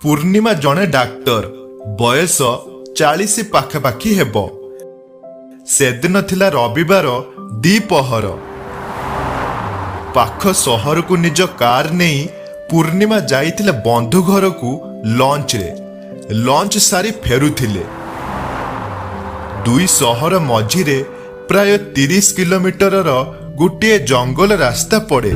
ପୂର୍ଣ୍ଣିମା ଜଣେ ଡାକ୍ତର, ବୟସ 40 ପାଖାପାଖି ହେବ। ସେଦିନ ଥିଲା ରବିବାର ଦ୍ୱିପହର। ପାଖ ସହରକୁ ନିଜ କାର ନେଇ ପୂର୍ଣ୍ଣିମା ଯାଇଥିଲେ ବନ୍ଧୁ ଘରକୁ ଲଞ୍ଚରେ। ଲଞ୍ଚ ସାରି ଫେରୁଥିଲେ। ଦୁଇ ସହର ମଝିରେ ପ୍ରାୟ 30 କିଲୋମିଟରର ଗୋଟିଏ ଜଙ୍ଗଲ ରାସ୍ତା ପଡ଼େ।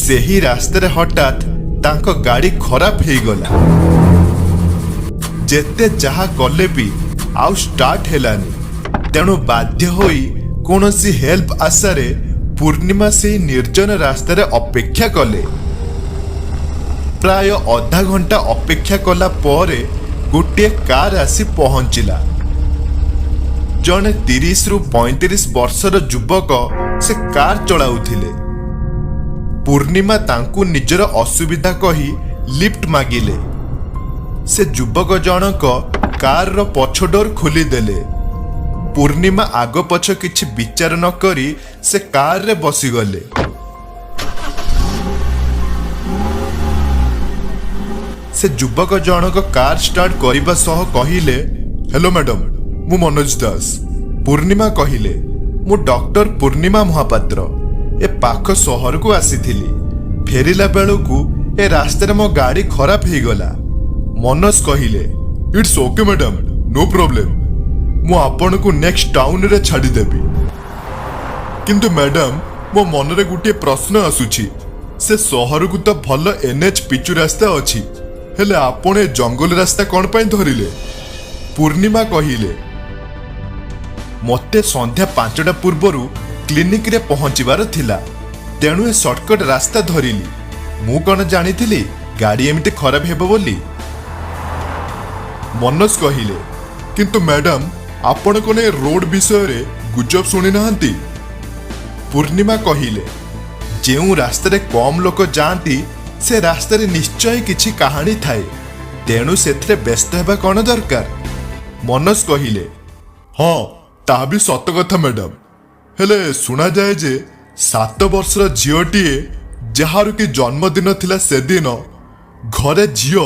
ସେହି ରାସ୍ତାରେ ହଠାତ୍ ତାଙ୍କ ଗାଡ଼ି ଖରାପ ହେଇଗଲା। ଯେତେ ଯାହା କଲେ ବି ଆଉ ଷ୍ଟାର୍ଟ ହେଲାନି। ତେଣୁ ବାଧ୍ୟ ହୋଇ କୌଣସି ହେଲ୍ପ ଆଶାରେ ପୂର୍ଣ୍ଣିମା ସେହି ନିର୍ଜନ ରାସ୍ତାରେ ଅପେକ୍ଷା କଲେ। ପ୍ରାୟ ଅଧା ଘଣ୍ଟା ଅପେକ୍ଷା କଲା ପରେ ଗୋଟିଏ କାର ଆସି ପହଞ୍ଚିଲା। ଜଣେ 30ରୁ 35 ବର୍ଷର ଯୁବକ ସେ କାର ଚଳାଉଥିଲେ। ପୂର୍ଣ୍ଣିମା ତାଙ୍କୁ ନିଜର ଅସୁବିଧା କହି ଲିଫ୍ଟ ମାଗିଲେ। ସେ ଯୁବକ ଜଣକ କାରର ପଛ ଡୋର ଖୋଲିଦେଲେ। ପୂର୍ଣ୍ଣିମା ଆଗ ପଛ କିଛି ବିଚାର ନ କରି ସେ କାରରେ ବସିଗଲେ। ସେ ଯୁବକ ଜଣକ କାର ଷ୍ଟାର୍ଟ କରିବା ସହ କହିଲେ, ହ୍ୟାଲୋ ମ୍ୟାଡମ, ମୁଁ ମନୋଜ ଦାସ। ପୂର୍ଣ୍ଣିମା କହିଲେ, ମୁଁ ଡକ୍ଟର ପୂର୍ଣ୍ଣିମା ମହାପାତ୍ର। ଏ ପାଖ ସହରକୁ ଆସିଥିଲି। ଫେରିଲା ବେଳକୁ ଏ ରାସ୍ତାରେ ମୋ ଗାଡ଼ି ଖରାପ ହେଇଗଲା। ମନୋଜ କହିଲେ, it's okay madam, no problem. ମୁଁ ଆପଣଙ୍କୁ ନେକ୍ସଟ ଟାଉନରେ ଛାଡ଼ିଦେବି। କିନ୍ତୁ ମ୍ୟାଡାମ, ମୋ ମନରେ ଗୋଟିଏ ପ୍ରଶ୍ନ ଆସୁଛି। ସେ ସହରକୁ ତ ଭଲ NH ପିଚୁ ରାସ୍ତା ଅଛି, ହେଲେ ଆପଣ ଏ ଜଙ୍ଗଲ ରାସ୍ତା କ'ଣ ପାଇଁ ଧରିଲେ? ପୂର୍ଣ୍ଣିମା କହିଲେ, ମୋତେ ସନ୍ଧ୍ୟା 5ଟା ପୂର୍ବରୁ କ୍ଲିନିକରେ ପହଞ୍ଚିବାର ଥିଲା। ତେଣୁ ଏ ସର୍ଟକଟ ରାସ୍ତା ଧରିଲି। ମୁଁ କ'ଣ ଜାଣିଥିଲି ଗାଡ଼ି ଏମିତି ଖରାପ ହେବ ବୋଲି? ମନୋଜ କହିଲେ, କିନ୍ତୁ ମ୍ୟାଡାମ, ଆପଣ କ'ଣ ଏ ରୋଡ ବିଷୟରେ ଗୁଜବ ଶୁଣିନାହାନ୍ତି? ପୂର୍ଣ୍ଣିମା କହିଲେ, ଯେଉଁ ରାସ୍ତାରେ କମ୍ ଲୋକ ଯାଆନ୍ତି ସେ ରାସ୍ତାରେ ନିଶ୍ଚୟ କିଛି କାହାଣୀ ଥାଏ। ତେଣୁ ସେଥିରେ ବ୍ୟସ୍ତ ହେବା କ'ଣ ଦରକାର? ମନୋଜ କହିଲେ, ହଁ, ତାହା ବି ସତ କଥା ମ୍ୟାଡାମ। ହେଲେ ଶୁଣାଯାଏ ଯେ 7 ବର୍ଷର ଝିଅଟିଏ ଯାହାର କି ଜନ୍ମଦିନ ଥିଲା ସେଦିନ ଘରେ ଝିଅ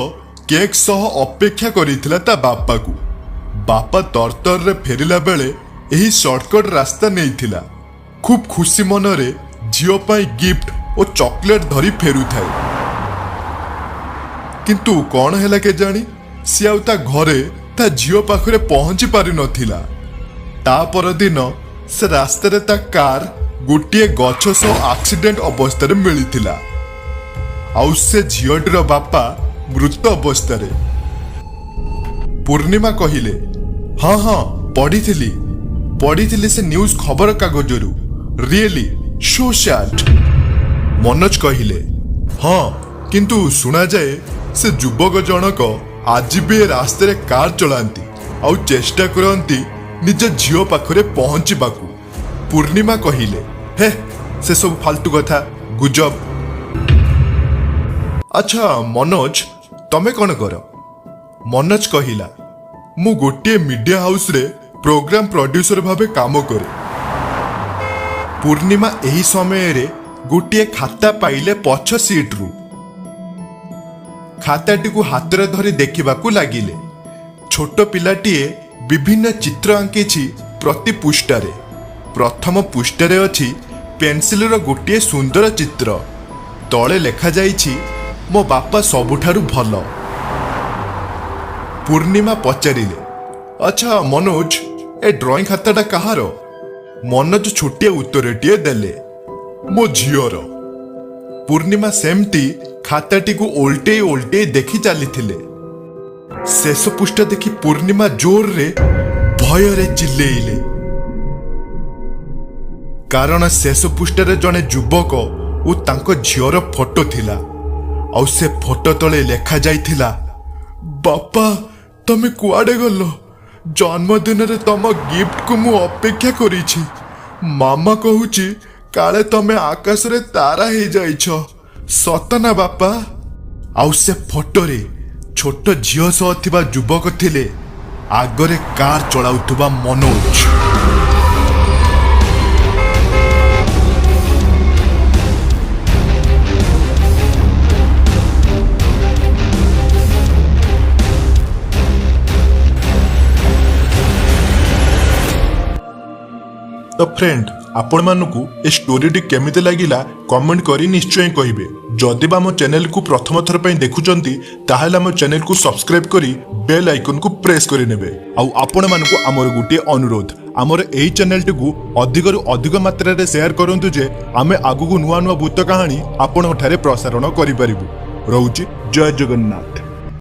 କେକ୍ ସହ ଅପେକ୍ଷା କରିଥିଲା ତା ବାପାକୁ। ବାପା ତରତରରେ ଫେରିଲା ବେଳେ ଏହି ସର୍ଟକଟ ରାସ୍ତା ନେଇଥିଲା। ଖୁବ୍ ଖୁସି ମନରେ ଝିଅ ପାଇଁ ଗିଫ୍ଟ ଓ ଚକୋଲେଟ ଧରି ଫେରୁଥାଏ। କିନ୍ତୁ କ'ଣ ହେଲା କେଜାଣି, ସିଏ ଆଉ ତା ଘରେ ତା ଝିଅ ପାଖରେ ପହଞ୍ଚି ପାରିନଥିଲା। ତା ପରଦିନ ସେ ରାସ୍ତାରେ ତା କାର ଗୋଟିଏ ଗଛ ସହ ଆକ୍ସିଡେଣ୍ଟ ଅବସ୍ଥାରେ ମିଳିଥିଲା। ଆଉ ସେ ଝିଅଟିର ବାପା ମୃତ ଅବସ୍ଥାରେ। ପୂର୍ଣ୍ଣିମା କହିଲେ, ହଁ ହଁ, ପଢିଥିଲି ସେ ନ୍ୟୁଜ ଖବର କାଗଜରୁ। Really so sad. ମନୋଜ କହିଲେ, ହଁ, କିନ୍ତୁ ଶୁଣାଯାଏ ସେ ଯୁବକ ଜଣକ ଆଜି ବି ଏ ରାସ୍ତାରେ କାର ଚଳାନ୍ତି ଆଉ ଚେଷ୍ଟା କରନ୍ତି ନିଜ ଝିଅ ପାଖରେ ପହଞ୍ଚିବାକୁ। ପୂର୍ଣ୍ଣିମା କହିଲେ, ହେ, ସେ ସବୁ ଫାଲତୁ କଥା, ଗୁଜବ। ଆଚ୍ଛା ମନୋଜ, ତମେ କ'ଣ କର? ମନୋଜ କହିଲା, ମୁଁ ଗୋଟିଏ ମିଡିଆ ହାଉସରେ ପ୍ରୋଗ୍ରାମ ପ୍ରଡ୍ୟୁସର ଭାବେ କାମ କରେ। ପୂର୍ଣ୍ଣିମା ଏହି ସମୟରେ ଗୋଟିଏ ଖାତା ପାଇଲେ ପଛ ସିଟରୁ। ଖାତାଟିକୁ ହାତରେ ଧରି ଦେଖିବାକୁ ଲାଗିଲେ। ଛୋଟ ପିଲାଟିଏ ବିଭିନ୍ନ ଚିତ୍ର ଆଙ୍କିଛି ପ୍ରତି ପୃଷ୍ଠାରେ। ପ୍ରଥମ ପୃଷ୍ଠାରେ ଅଛି ପେନସିଲର ଗୋଟିଏ ସୁନ୍ଦର ଚିତ୍ର। ତଳେ ଲେଖାଯାଇଛି, ମୋ ବାପା ସବୁଠାରୁ ଭଲ। ପୂର୍ଣ୍ଣିମା ପଚାରିଲେ, ଆଚ୍ଛା ମନୋଜ, ଏ ଡ୍ରଇଂ ଖାତାଟା କାହାର? ମନୋଜ ଛୋଟିଆ ଉତ୍ତରଟିଏ ଦେଲେ, ମୋ ଝିଅର। ପୂର୍ଣ୍ଣିମା ସେମିତି ଖାତାଟିକୁ ଓଲଟେଇ ଦେଖି ଚାଲିଥିଲେ। ଶେଷ ପୃଷ୍ଠା ଦେଖି ପୂର୍ଣ୍ଣିମା ଜୋରରେ ଭୟରେ ଚିଲେଇଲେ। କାରଣ ଶେଷ ପୃଷ୍ଠାରେ ଜଣେ ଯୁବକ ଓ ତାଙ୍କ ଝିଅର ଫଟୋ ଥିଲା। ଆଉ ସେ ଫଟୋ ତଳେ ଲେଖାଯାଇଥିଲା, ବାପା, ତମେ କୁଆଡ଼େ ଗଲ? ଜନ୍ମଦିନରେ ତମ ଗିଫ୍ଟକୁ ମୁଁ ଅପେକ୍ଷା କରିଛି। ମାମା କହୁଛି କାଳେ ତମେ ଆକାଶରେ ତାରା ହେଇଯାଇଛ। ସତ ନା ବାପା? ଆଉ ସେ ଫଟୋରେ ଛୋଟ ଝିଅ ସହ ଥିବା ଯୁବକ ଥିଲେ ଆଗରେ କାର ଚଳାଉଥିବା ମନୋଜ। फ्रेंड आपण मानकु ए स्टोरीटी केमिति लागिला कमेंट करी निश्चय कहिबे। जदि बा मो चैनल को प्रथम थर पई देखुचंती ताहाले मो चैनल को सब्सक्राइब करी बेल आइकन को प्रेस करी नेबे। आउ आपण मानकु हमर गुटे अनुरोध हमर एही चैनल टिकु अधिकरु अधिक मात्रा रे शेयर करंतु जे आमे आगु नुआ नुआ भूत कहानी आपण ठारे प्रसारण करि परिबु। रहउची जय जगन्नाथ।